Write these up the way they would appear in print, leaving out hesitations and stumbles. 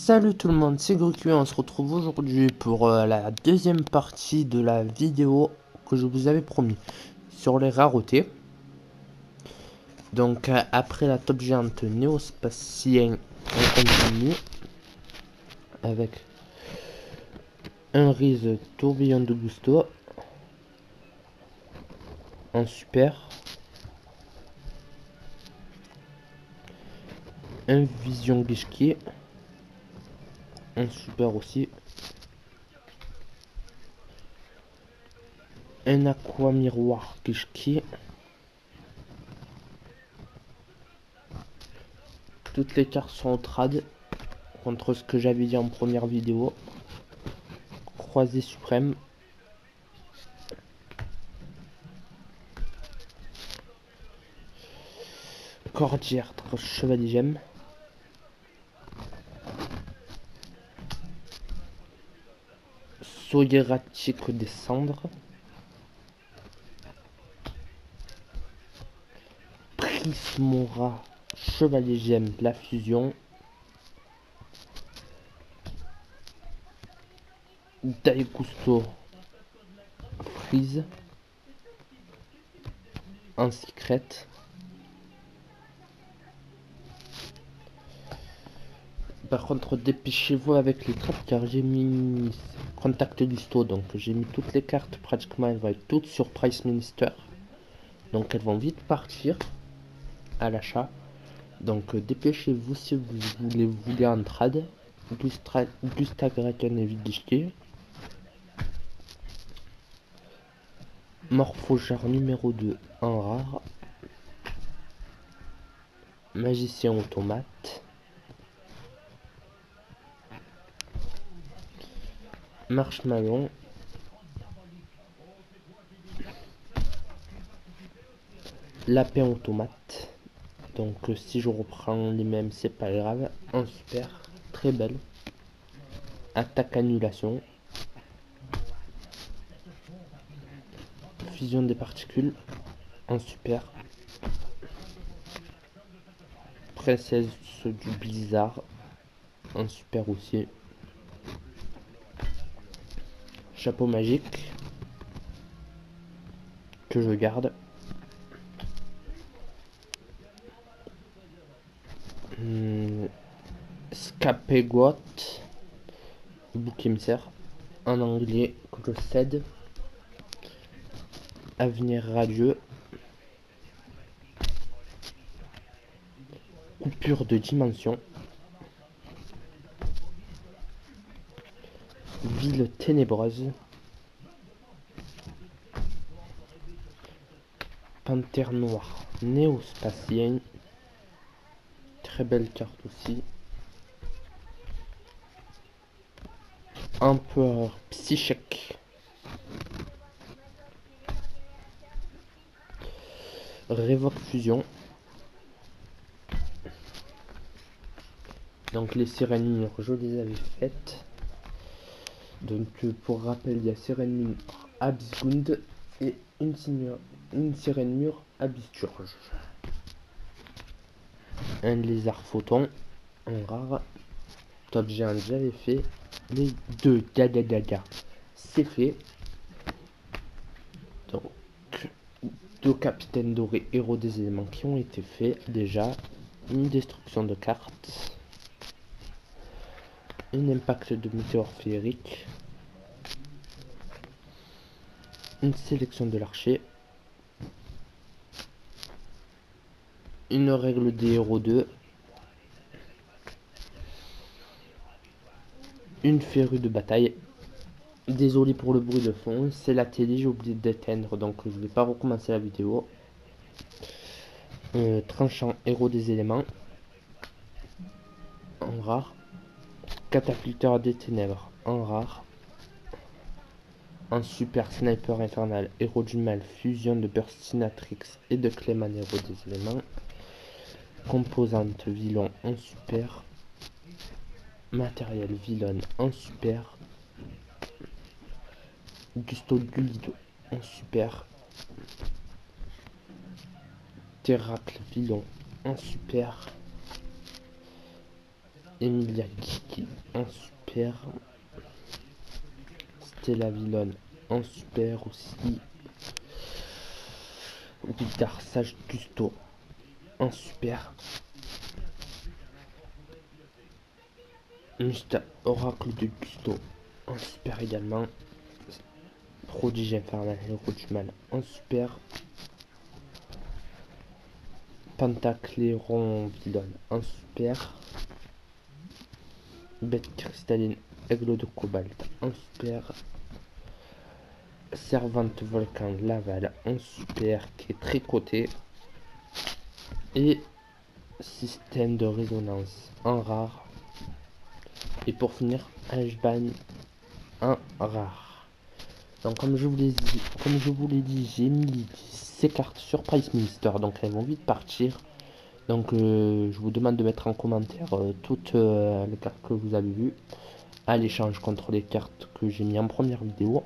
Salut tout le monde, c'est Goku et on se retrouve aujourd'hui pour la deuxième partie de la vidéo que je vous avais promis sur les raretés. Donc après la top géante néospatien, on continue avec un Rize tourbillon de Gusto en super, un Vision Guichki en super aussi, un Aqua Miroir Guichki. Toutes les cartes sont au trad contre ce que j'avais dit en première vidéo. Croisée suprême. Cordière, chevalier gemme. Soyeratique des cendres. Prismora, chevalier gemme, la fusion. Daigusto, Freeze. Un secret. Par contre, dépêchez-vous avec les cartes car j'ai mis Contact Gusto, donc j'ai mis toutes les cartes, pratiquement elles vont être toutes sur Price Minister. Donc elles vont vite partir à l'achat. Donc dépêchez-vous si vous voulez en trad. Gustagraken et Vigishki. Morphogère numéro 2 en rare. Magicien automate. Marshmallow. Lapin automate. Donc si je reprends les mêmes, c'est pas grave. En super, très belle. Attaque annulation. Fusion des particules. En super. Princesse du blizzard. En super aussi. Chapeau magique. Que je garde. Scapegoat. Bouc émissaire. En anglais, que je cède. Avenir radieux. Coupure de dimension. Ville ténébreuse. Panthère noire néospatien. Très belle carte aussi. Empereur psychique. Révoque fusion. Donc les sirènes mineurs, je les avais faites. Donc pour rappel, il y a sirène mineur Abyssgund et une sirène mûre Abyssturge. Un lézard photon en rare. Top géant, j'avais fait. Les deux Dada. C'est fait. Donc deux capitaines dorés héros des éléments qui ont été faits déjà. Une destruction de cartes. Un impact de météore féerique. Une sélection de l'archer. Une règle des héros 2. Une férue de bataille. Désolé pour le bruit de fond, c'est la télé, j'ai oublié d'éteindre, donc je vais pas recommencer la vidéo. Tranchant héros des éléments. En rare. Catapulteur des ténèbres en rare. Un super sniper infernal, héros du mal, fusion de Burstinatrix et de Clayman, héros des éléments. Composante vilain en super. Matériel vilain en super. Gusto Gulido en super. Terracle vilain en super. Emilia Kiki en super. Stella Villon en super aussi. Widar Sage Gusto en super. Musta Oracle de Gusto en super également. Prodige Infernal et Rougeman en super. Pentacléron Villon en super. Bête cristalline Aigle de Cobalt en super. Servante Volcan Laval en super qui est tricoté. Et système de résonance en rare. Et pour finir, Ashban en rare. Donc comme je vous l'ai dit, j'ai mis ces cartes sur Price Minister, donc elles vont vite partir. Donc je vous demande de mettre en commentaire toutes les cartes que vous avez vues à l'échange contre les cartes que j'ai mis en première vidéo.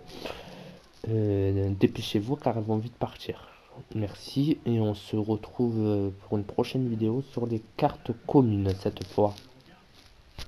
Dépêchez-vous car elles vont vite partir. Merci et on se retrouve pour une prochaine vidéo sur les cartes communes cette fois.